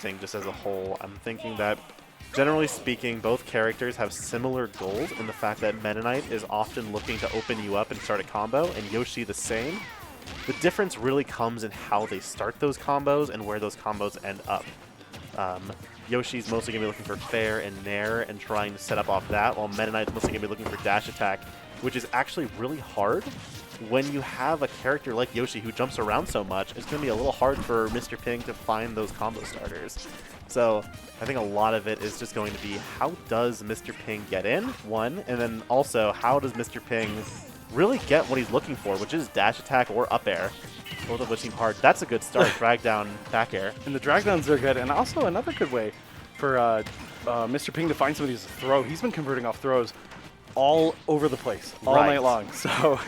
interesting just as a whole. I'm thinking that, generally speaking, both characters have similar goals in the fact that Meta Knight is often looking to open you up and start a combo, and Yoshi the same. The difference really comes in how they start those combos and where those combos end up. Yoshi's mostly going to be looking for fair and nair and trying to set up off that, while Meta Knight's mostly going to be looking for dash attack, which is actually really hard. When you have a character like Yoshi who jumps around so much, it's going to be a little hard for Mr. Ping to find those combo starters. So I think a lot of it is just going to be how does Mr. Ping get in, one, and then also how does Mr. Ping really get what he's looking for, which is dash attack or up air. Both of which seem hard. That's a good start, drag down, back air. And the drag downs are good, and also another good way for Mr. Ping to find somebody who's a throw. He's been converting off throws all over the place, all night long. So.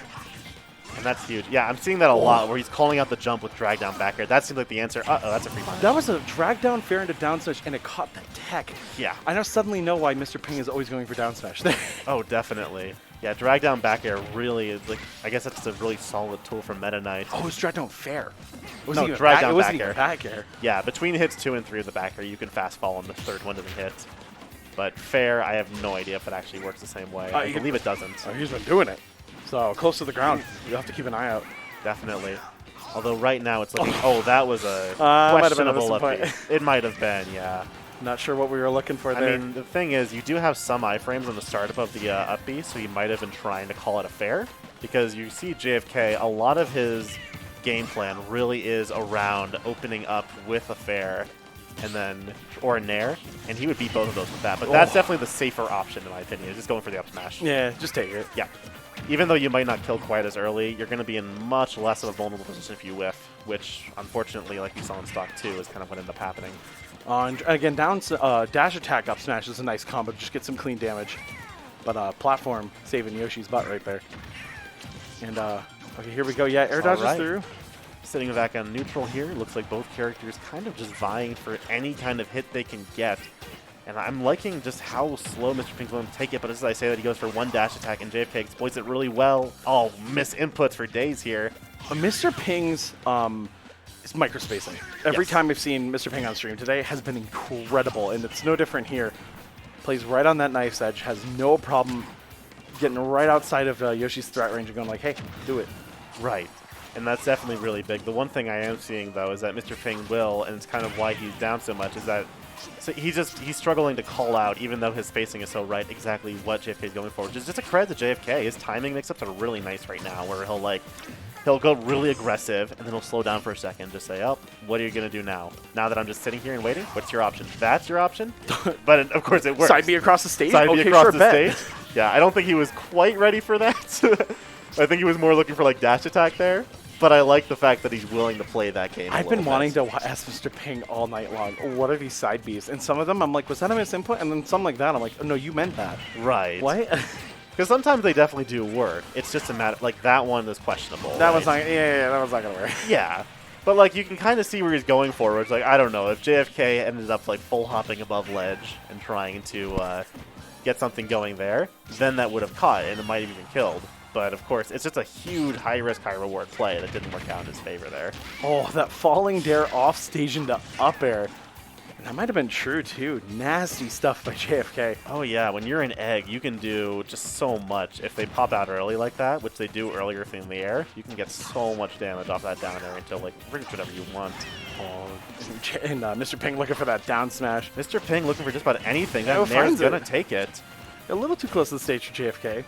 And that's huge. Yeah, I'm seeing that a lot where he's calling out the jump with drag down back air. That seems like the answer. Uh-oh, that's a free punch. That was a drag down fair into down smash, and it caught the tech. Yeah. I now suddenly know why Mr. Ping is always going for down smash there. Oh, definitely. Yeah, drag down back air really is like, I guess that's a really solid tool for Meta Knight. Oh, it was drag down fair. No, drag down back air. Back air. Yeah, between hits 2 and 3 of the back air, you can fast fall and the third one doesn't hit. But fair, I have no idea if it actually works the same way. I believe it doesn't. Oh, he's been doing it. So close to the ground. You have to keep an eye out. Definitely. Although right now it's looking, that was a questionable up B. It might have been, yeah. Not sure what we were looking for there. I mean, the thing is, you do have some iframes on the startup of the up B, so he might have been trying to call it a fair. Because you see JFK, a lot of his game plan really is around opening up with a fair and then, or a nair, and he would beat both of those with that. But that's definitely the safer option, in my opinion, just going for the up smash. Yeah, just take it. Yeah. Even though you might not kill quite as early, you're going to be in much less of a vulnerable position if you whiff, which, unfortunately, like we saw in Stock 2, is kind of what ended up happening. And again, down dash attack up smash is a nice combo. Just get some clean damage. But platform saving Yoshi's butt right there. And, okay, here we go. Yeah, air dodges through. Sitting back on neutral here. Looks like both characters kind of just vying for any kind of hit they can get. And I'm liking just how slow Mr. Ping's going to take it, but as I say that, he goes for one dash attack, and JFK exploits it really well. Oh, miss inputs for days here. Mr. Ping's is microspacing. Every time I've seen Mr. Ping on stream today has been incredible, and it's no different here. Plays right on that knife's edge, has no problem getting right outside of Yoshi's threat range and going like, hey, do it. Right. And that's definitely really big. The one thing I am seeing, though, is that Mr. Ping will, and it's kind of why he's down so much, is that he's struggling to call out, even though his spacing is so right, exactly what JFK is going for, which is just a credit to JFK. His timing mix-ups are really nice right now, where he'll go really aggressive, and then he'll slow down for a second, just say, oh, what are you going to do now? Now that I'm just sitting here and waiting, what's your option? That's your option? But of course it works. Side B across the stage? Side B across the stage? Yeah, I don't think he was quite ready for that. I think he was more looking for like dash attack there. But I like the fact that he's willing to play that game. I've been wanting to ask Mr. Ping all night long, what are these side Bs? And some of them, I'm like, was that a misinput? And then some like that, I'm like, oh, no, you meant that. Right. What? Because sometimes they definitely do work. It's just a matter, like that one is questionable. That was not, that was not going to work. Yeah. But like you can kind of see where he's going for, where it's like, I don't know, if JFK ended up like full hopping above ledge and trying to get something going there, then that would have caught and it might have even killed. But, of course, it's just a huge high-risk, high-reward play that didn't work out in his favor there. Oh, that falling dare off stage into up air. And that might have been true, too. Nasty stuff by JFK. Oh, yeah. When you're an egg, you can do just so much. If they pop out early like that, which they do earlier if in the air, you can get so much damage off that down air until, like, pretty much whatever you want. Oh, and Mr. Ping looking for that down smash. Mr. Ping looking for just about anything. That nair's going to take it. A little too close to the stage for JFK.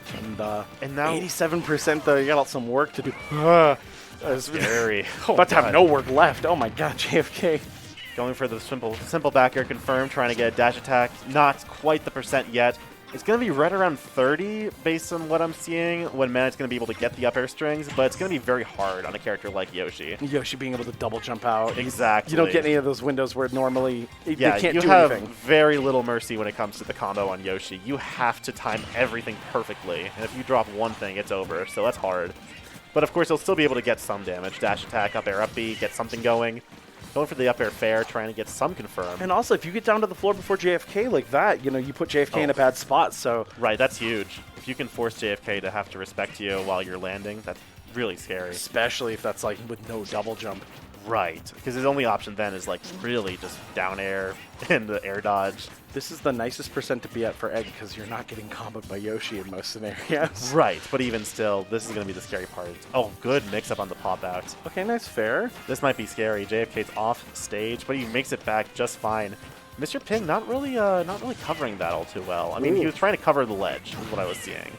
And now 87% though, you got some work to do. That's scary. About to have no work left. Oh my god, JFK. Going for the simple back air confirm, trying to get a dash attack. Not quite the percent yet. It's going to be right around 30 based on what I'm seeing when Manet's going to be able to get the up air strings, but it's going to be very hard on a character like Yoshi. Yoshi being able to double jump out. Exactly. You don't get any of those windows where normally they can't do anything. You have very little mercy when it comes to the combo on Yoshi. You have to time everything perfectly, and if you drop one thing, it's over, so that's hard. But of course, he'll still be able to get some damage. Dash attack, up air, up B, get something going. Going for the up air fair, trying to get some confirm. And also, if you get down to the floor before JFK like that, you put JFK in a bad spot, so... Right, that's huge. If you can force JFK to have to respect you while you're landing, that's really scary. Especially if that's, like, with no double jump. Right, because his only option then is like really just down air and the air dodge. This is the nicest percent to be at for Egg because you're not getting comboed by Yoshi in most scenarios. Right, but even still, this is going to be the scary part. Oh, good mix-up on the pop-out. Okay, nice fair. This might be scary. JFK's off stage, but he makes it back just fine. Mr. Ping not really covering that all too well. I mean, he was trying to cover the ledge, is what I was seeing.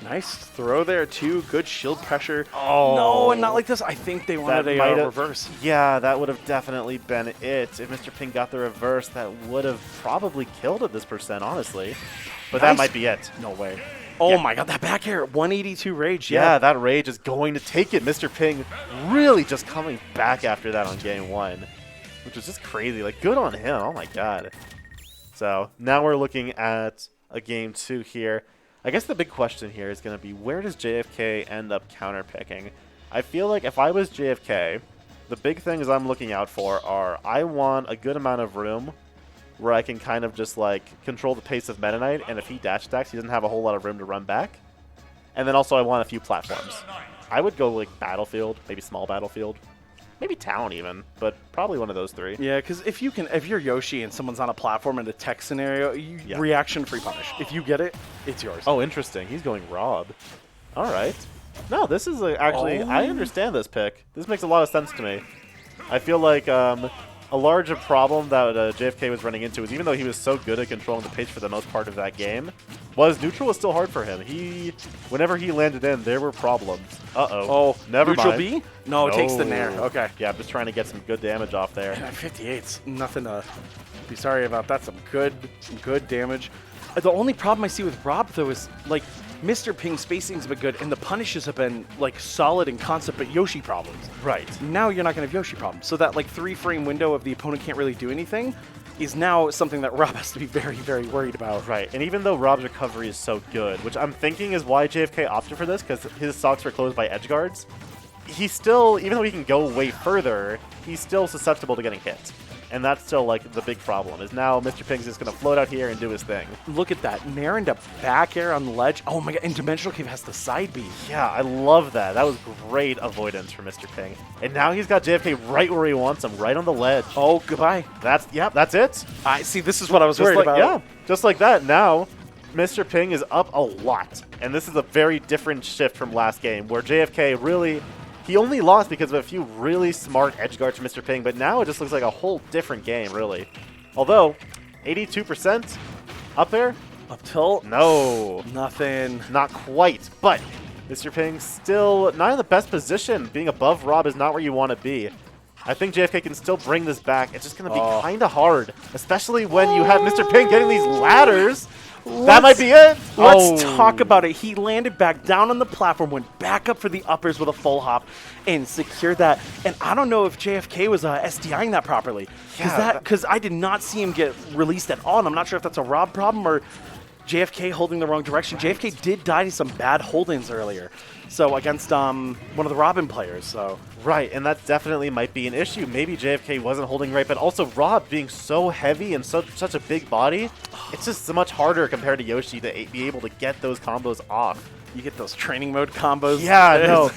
Nice throw there, too. Good shield pressure. Oh. No, and not like this. I think they wanted a reverse. Yeah, that would have definitely been it. If Mr. Ping got the reverse, that would have probably killed at this percent, honestly. But that might be it. No way. Oh my god, that back air, 182 rage. Yeah, that rage is going to take it. Mr. Ping really just coming back after that on game 1, which was just crazy. Like, good on him. Oh my god. So now we're looking at a game 2 here. I guess the big question here is going to be, where does JFK end up counterpicking? I feel like if I was JFK, the big things I'm looking out for are I want a good amount of room where I can kind of just like control the pace of Meta Knight, and if he dash attacks, he doesn't have a whole lot of room to run back. And then also I want a few platforms. I would go like Battlefield, maybe small Battlefield. Maybe Town even, but probably one of those 3. Yeah, because if you're Yoshi and someone's on a platform in a tech scenario, reaction-free punish. If you get it, it's yours. Oh, interesting. He's going R.O.B. All right. No, this is actually, I understand this pick. This makes a lot of sense to me. I feel like a larger problem that JFK was running into is even though he was so good at controlling the pace for the most part of that game, was neutral was still hard for him. Whenever he landed in, there were problems. Uh-oh. Oh, never neutral mind. B? No, it takes the nair. Okay. Yeah, I'm just trying to get some good damage off there. And at 58's nothing to be sorry about. That's some good damage. The only problem I see with R.O.B, though, is, like, Mr. Ping's spacing's been good, and the punishes have been, like, solid in concept, but Yoshi problems. Right. Now you're not going to have Yoshi problems. So that, like, 3-frame window of the opponent can't really do anything is now something that R.O.B has to be very, very worried about. Right, and even though R.O.B's recovery is so good, which I'm thinking is why JFK opted for this, because his socks were closed by edge guards, he's still, even though he can go way further, he's still susceptible to getting hit. And that's still, like, the big problem, is now Mr. Ping's just going to float out here and do his thing. Look at that. Nair into back air on the ledge. Oh my god, and Dimensional Cave has the side B. Yeah, I love that. That was great avoidance for Mr. Ping. And now he's got JFK right where he wants him, right on the ledge. Oh, goodbye. That's it. I see, this is what I was worried about. Yeah, just like that. Now, Mr. Ping is up a lot. And this is a very different shift from last game, where JFK really... He only lost because of a few really smart edge guards from Mr. Ping, but now it just looks like a whole different game, really. Although, 82% up there? Up tilt? No. Nothing. Not quite, but Mr. Ping still not in the best position. Being above R.O.B is not where you want to be. I think JFK can still bring this back. It's just going to be kind of hard, especially when you have Mr. Ping getting these ladders. That might be it. Let's talk about it. He landed back down on the platform, went back up for the uppers with a full hop, and secured that. And I don't know if JFK was SDIing that properly. Because I did not see him get released at all, and I'm not sure if that's a R.O.B problem or JFK holding the wrong direction. JFK did die to some bad hold-ins earlier. So against one of the Robin players. So right, and that definitely might be an issue. Maybe JFK wasn't holding right, but also R.O.B being so heavy and such a big body, it's just so much harder compared to Yoshi to be able to get those combos off. You get those training mode combos. Yeah, no,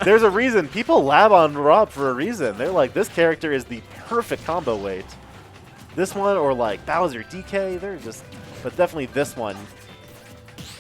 there's a reason. People lab on R.O.B for a reason. They're like, this character is the perfect combo weight. This one or like Bowser DK, they're just, but definitely this one.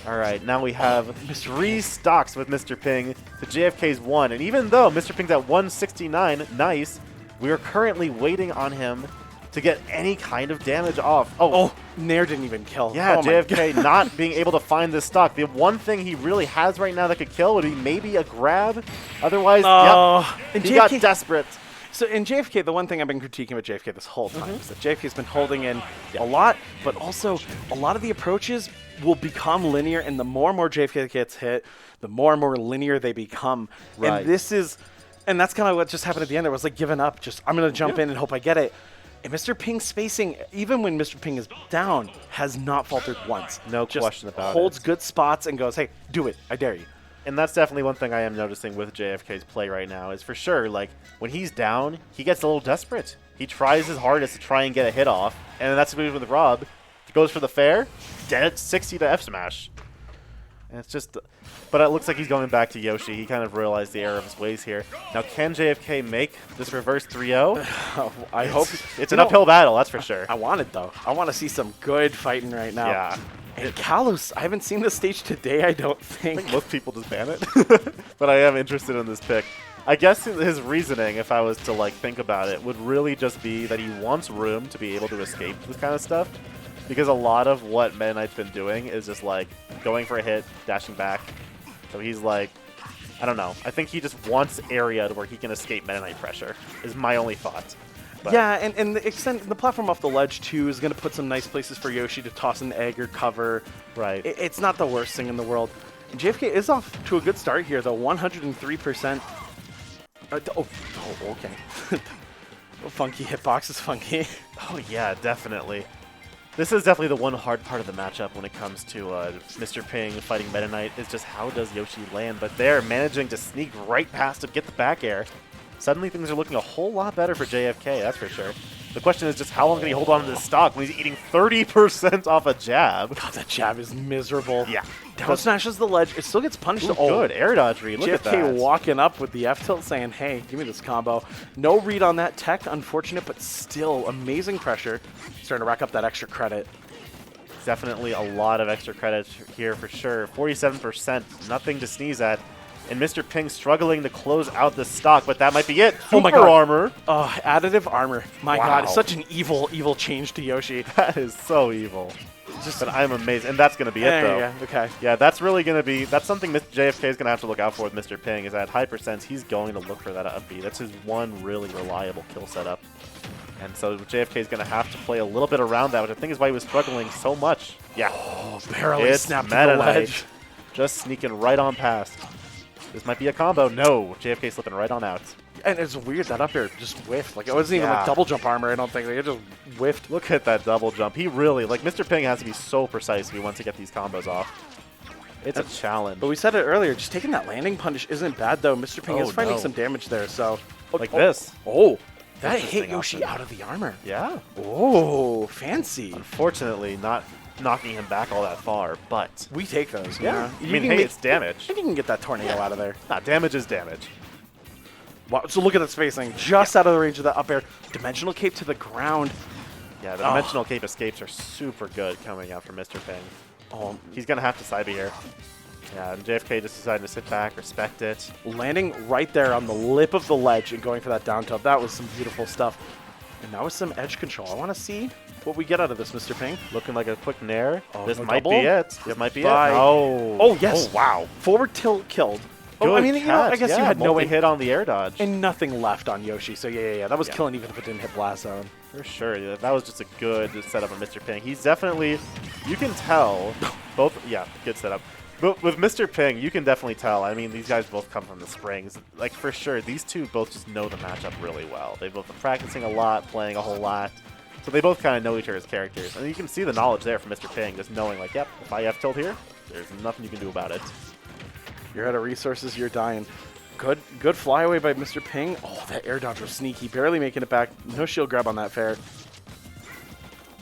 All right, now we have 3 stocks with Mr. Ping to JFK's 1. And even though Mr. Ping's at 169, nice, we are currently waiting on him to get any kind of damage off. Oh, Nair didn't even kill. Yeah, JFK not being able to find this stock. The one thing he really has right now that could kill would be maybe a grab. Otherwise, yep, he got desperate. So in JFK, the one thing I've been critiquing about JFK this whole time is that JFK's been holding in a lot, but also a lot of the approaches will become linear, and the more and more JFK gets hit, the more and more linear they become. Right. And that's kind of what just happened at the end. It was like giving up. Just, I'm going to jump in and hope I get it. And Mr. Ping's spacing, even when Mr. Ping is down, has not faltered once. No question about it. Holds good spots and goes, hey, do it. I dare you. And that's definitely one thing I am noticing with JFK's play right now is for sure, like, when he's down, he gets a little desperate. He tries his hardest to try and get a hit off, and that's what he did with R.O.B. Goes for the fair, dead 60 to F smash. And it's just, but it looks like he's going back to Yoshi. He kind of realized the error of his ways here. Now, can JFK make this reverse 3-0? I hope. It's an uphill battle, that's for sure. I want it, though. I want to see some good fighting right now. Yeah. And Kalos, I haven't seen this stage today, I don't think. I think most people just ban it. But I am interested in this pick. I guess his reasoning, if I was to like think about it, would really just be that he wants room to be able to escape this kind of stuff. Because a lot of what Meta Knight's been doing is just like going for a hit, dashing back. So he's like, I don't know. I think he just wants area to where he can escape Meta Knight pressure, is my only thought. But yeah, and the platform off the ledge, too, is going to put some nice places for Yoshi to toss an egg or cover. Right. It's not the worst thing in the world. And JFK is off to a good start here, though. 103%. Okay. Funky hitbox is funky. Oh, yeah, definitely. This is definitely the one hard part of the matchup when it comes to Mr. Ping fighting Meta Knight, is just how does Yoshi land. But they're managing to sneak right past him, get the back air. Suddenly things are looking a whole lot better for JFK, that's for sure. The question is just how long can he hold on to this stock when he's eating 30% off a jab? God, that jab is miserable. Yeah. Down smashes the ledge. It still gets punished. Ooh, good. Air dodge read. Look at that. JFK walking up with the F-tilt saying, hey, give me this combo. No read on that tech, unfortunate, but still amazing pressure. Starting to rack up that extra credit. Definitely a lot of extra credit here for sure. 47%, nothing to sneeze at. And Mr. Ping struggling to close out the stock, but that might be it. Oh my Super God. armor. Additive armor. My Wow. God, it's such an evil, evil change to Yoshi. That is so evil. But I'm amazed. And that's going to be it, though. Yeah, okay. Yeah, that's really going to be, that's something JFK is going to have to look out for with Mr. Ping, is at high percents, he's going to look for that up B. That's his one really reliable kill setup. And so JFK is going to have to play a little bit around that, which I think is why he was struggling so much. Yeah. Oh, barely It's snapped to Meta the Knight. ledge. Just sneaking right on past. This might be a combo. No, JFK slipping right on out. And it's weird that up air just whiffed. Like, it wasn't even Yeah. like double jump armor, I don't think. Like, it just whiffed. Look at that double jump. He really, like, Mr. Ping has to be so precise if he wants to get these combos off. It's a challenge. But we said it earlier, just taking that landing punish isn't bad, though. Mr. Ping is finding no. some damage there, so... Like this. Oh, that Interesting hit Yoshi option. out of the armor. Yeah. Oh, fancy. Unfortunately, not knocking him back all that far, but We take those. yeah. You I mean, can hey, make- it's damage. I think you can get that tornado out of there. Nah, damage is damage. Wow, so look at the spacing. Just out of the range of that up air. Dimensional cape to the ground. Yeah, the dimensional cape escapes are super good coming out from Mr. Ping. Oh, He's going to have to side B here. Yeah, and JFK just decided to sit back, respect it. landing right there on the lip of the ledge and going for that down tilt. That was some beautiful stuff. And now with some edge control. I want to see what we get out of this, Mr. Ping. Looking like a quick nair. Oh, This no might double? be it. This might be Bye. it. Oh. Oh, yes. Oh, wow. Forward tilt killed. Good I mean, you know, I catch. guess you Yeah, had no hit on the air dodge. and nothing left on Yoshi. So yeah. That was Yeah. killing even if it didn't hit blast zone. For sure. Yeah, that was just a good setup of Mr. Ping. He's definitely, you can tell, both, yeah, good setup. But with Mr. Ping, you can definitely tell. I mean, these guys both come from the Springs. Like, for sure, these two both just know the matchup really well. They've both been practicing a lot, playing a whole lot. So they both kind of know each other's characters. And you can see the knowledge there from Mr. Ping, just knowing, like, yep, if I F-tilt here, there's nothing you can do about it. You're out of resources, you're dying. Good flyaway by Mr. Ping. Oh, that air dodge was sneaky. Barely making it back. No shield grab on that fair.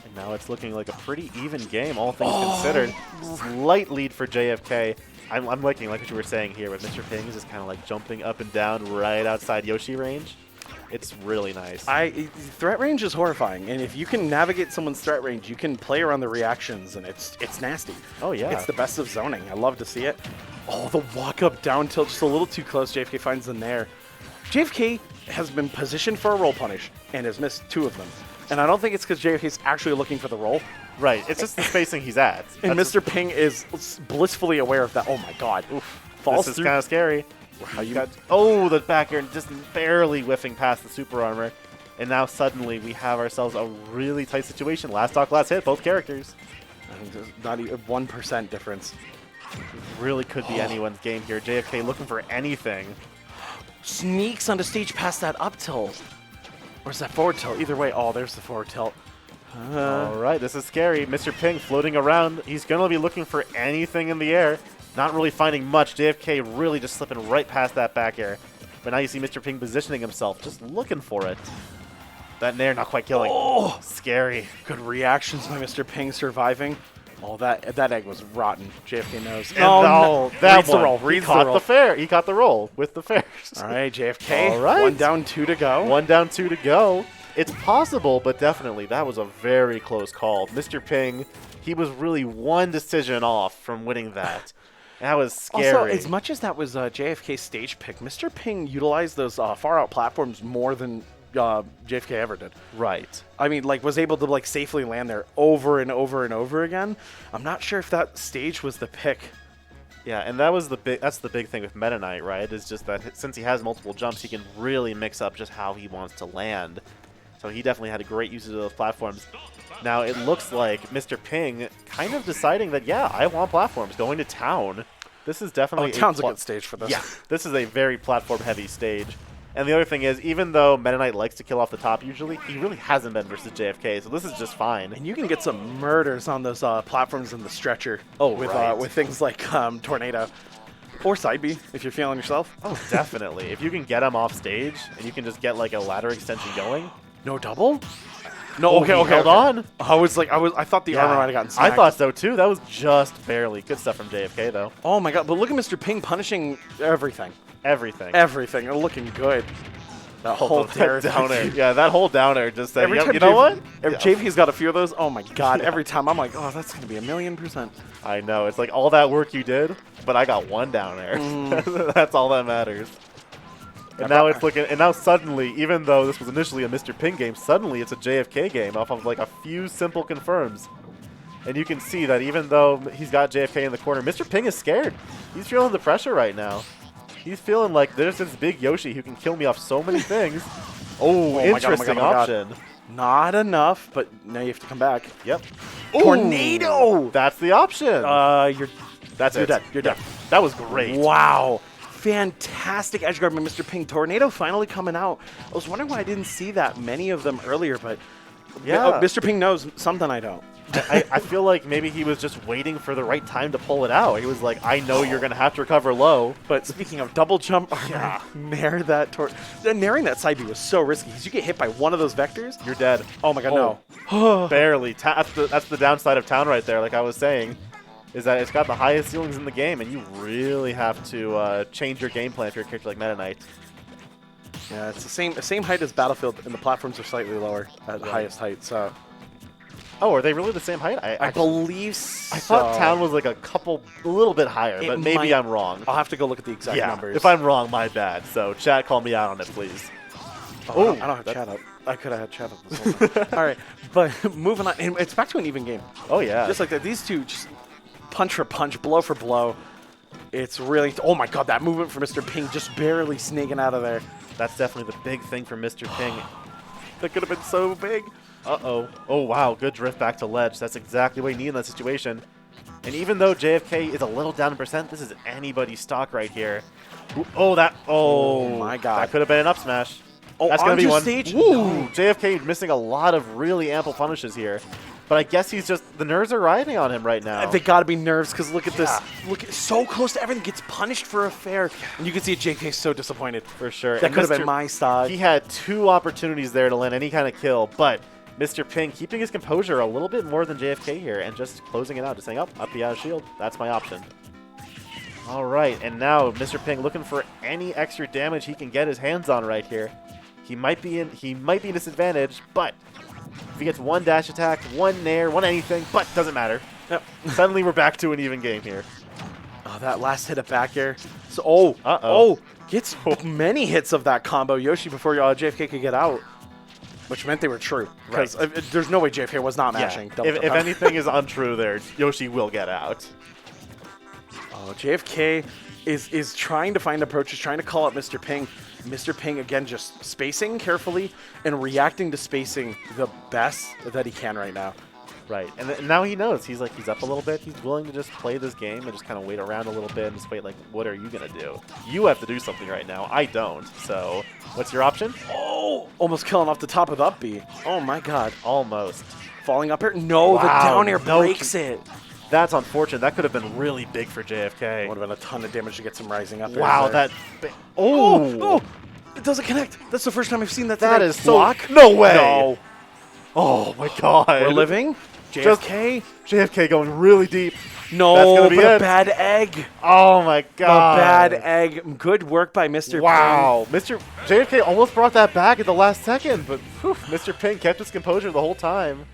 And now it's looking like a pretty even game, all things considered. Slight lead for JFK. I'm liking, like what you were saying here, with Mr. Ping is just kind of like jumping up and down right outside Yoshi range. It's really nice. Threat range is horrifying, and if you can navigate someone's threat range, you can play around the reactions, and it's nasty. Oh, yeah. It's the best of zoning. I love to see it. Oh, the walk up down tilt just a little too close. JFK finds the nair. JFK has been positioned for a roll punish and has missed 2 of them. And I don't think it's because JFK's actually looking for the roll. Right, it's just the spacing he's at. And That's Mr. Ping is blissfully aware of that. Oh my God. Oof. Falls This is through. kind of scary. How you Got, oh, the back air just barely whiffing past the super armor. And now suddenly we have ourselves a really tight situation. Last stock, last hit, both characters. I think there's not even 1% difference. Really could be anyone's game here. JFK looking for anything. Sneaks onto stage past that up tilt. Or is that forward tilt? Either way. Oh, there's the forward tilt. All right, this is scary. Mr. Ping floating around. He's going to be looking for anything in the air. Not really finding much. JFK really just slipping right past that back air. But now you see Mr. Ping positioning himself, just looking for it. That nair not quite killing. Oh! Scary. Good reactions by Mr. Ping surviving. Oh, that egg was rotten. JFK knows. And no, that reads the one. roll. He Reads the caught roll. the fair. He caught the roll with the fairs. All right, JFK. All right. 1 down, 2 to go. 1 down, 2 to go. It's possible, but definitely that was a very close call. Mr. Ping, he was really one decision off from winning that. That was scary. Also, as much as that was JFK's stage pick, Mr. Ping utilized those far out platforms more than JFK ever did. Right. I mean, like, was able to like safely land there over and over and over again. I'm not sure if that stage was the pick. Yeah, and that's the big thing with Meta Knight, right? Is just that since he has multiple jumps, he can really mix up just how he wants to land. So he definitely had a great usage of those platforms. Now it looks like Mr. Ping kind of deciding that, yeah, I want platforms. Going to town. This is definitely Town's a good stage for this. Yeah, this is a very platform-heavy stage. And the other thing is, even though Meta Knight likes to kill off the top usually, he really hasn't been versus JFK, so this is just fine. And you can get some murders on those platforms in the stretcher. Oh, with right. With things like Tornado. Or side B, if you're feeling yourself. Oh, definitely. If you can get him off stage, and you can just get like a ladder extension going. No double? No, Oh, okay. Hold on. I thought the armor might have gotten smacked. I thought so too. That was just barely. Good stuff from JFK though. Oh my god, but look at Mr. Ping punishing everything. Everything. Everything. They're looking good. That whole that down air. Yeah, that whole down air just said, Every time you know what? If JP's got a few of those, oh my god, every time I'm like, oh, that's going to be 1,000,000%. I know. It's like all that work you did, but I got one down air. That's all that matters. And now it's looking, and now suddenly, even though this was initially a Mr. Ping game, suddenly it's a JFK game off of like a few simple confirms. And you can see that even though he's got JFK in the corner, Mr. Ping is scared. He's feeling the pressure right now. He's feeling like there's this big Yoshi who can kill me off so many things. Oh, interesting option. Not enough, but now you have to come back. Yep. Tornado! That's the option. You're You're dead. You're dead. That was great. Wow. Fantastic edge guard by Mr. Ping. Tornado finally coming out. I was wondering why I didn't see that many of them earlier, but yeah, Mr. Ping knows something I don't. I feel like maybe he was just waiting for the right time to pull it out. He was like, I know you're going to have to recover low. But speaking of double jump, nair that nairing that side B was so risky because you get hit by one of those vectors, You're dead. oh my god, no. Barely. That's the downside of Town right there, like I was saying, is that it's got the highest ceilings in the game, and you really have to change your game plan if you're a character like Meta Knight. Yeah, it's the same height as Battlefield, and the platforms are slightly lower at the highest height, so. Oh, are they really the same height? I believe so. I thought Town was like a little bit higher, but maybe I'm wrong. I'll have to go look at the exact numbers. If I'm wrong, my bad. So chat, call me out on it, please. Oh, I don't have chat up. I could have had chat up this whole time. All right, but moving on, and it's back to an even game. Oh, yeah. Just like that, these two just punch for punch, blow for blow. It's really, oh my god, that movement for Mr. Ping just barely sneaking out of there. That's definitely the big thing for Mr. Ping. That could have been so big. Uh-oh. Oh, wow. Good drift back to ledge. That's exactly what you need in that situation. And even though JFK is a little down in percent, this is anybody's stock right here. Ooh, oh, my god. That could have been an up smash. Oh, that's going to be one. Stage? Ooh, No. JFK missing a lot of really ample punishes here. But I guess he's just, the nerves are riding on him right now. They got to be nerves because look at this. Look, so close to everything. Gets punished for a fair. And you can see JFK so disappointed. For sure. That could have been my stock. He had 2 opportunities there to land any kind of kill, but Mr. Ping keeping his composure a little bit more than JFK here and just closing it out, just saying, up the out of shield. That's my option. All right, and now Mr. Ping looking for any extra damage he can get his hands on right here. He might be in disadvantage, but if he gets one dash attack, one nair, one anything, but doesn't matter. Yep. Suddenly we're back to an even game here. Oh, that last hit of back air. So, gets many hits of that combo Yoshi before JFK could get out. Which meant they were true. Because there's no way JFK was not mashing. Yeah. If anything is untrue there, Yoshi will get out. Oh, JFK is trying to find approaches, trying to call out Mr. Ping. Mr. Ping, again, just spacing carefully and reacting to spacing the best that he can right now. Right, and now he knows. He's up a little bit. He's willing to just play this game and just kind of wait around a little bit and just wait, like, what are you going to do? You have to do something right now. I don't. So, what's your option? Oh, almost killing off the top of the up B. Oh, my God. Almost. Falling up here? No, the down air breaks it. That's unfortunate. That could have been really big for JFK. Would have been a ton of damage to get some rising up. Wow, that... Oh! It doesn't connect. That's the first time I've seen that today. That is so... No way! No. Oh, my God. We're living? JFK? JFK going really deep. No, That's gonna be but a it. bad egg. Oh my A god. bad egg. Good work by Mr. Wow. JFK almost brought that back at the last second, but whew, Mr. Pink kept his composure the whole time.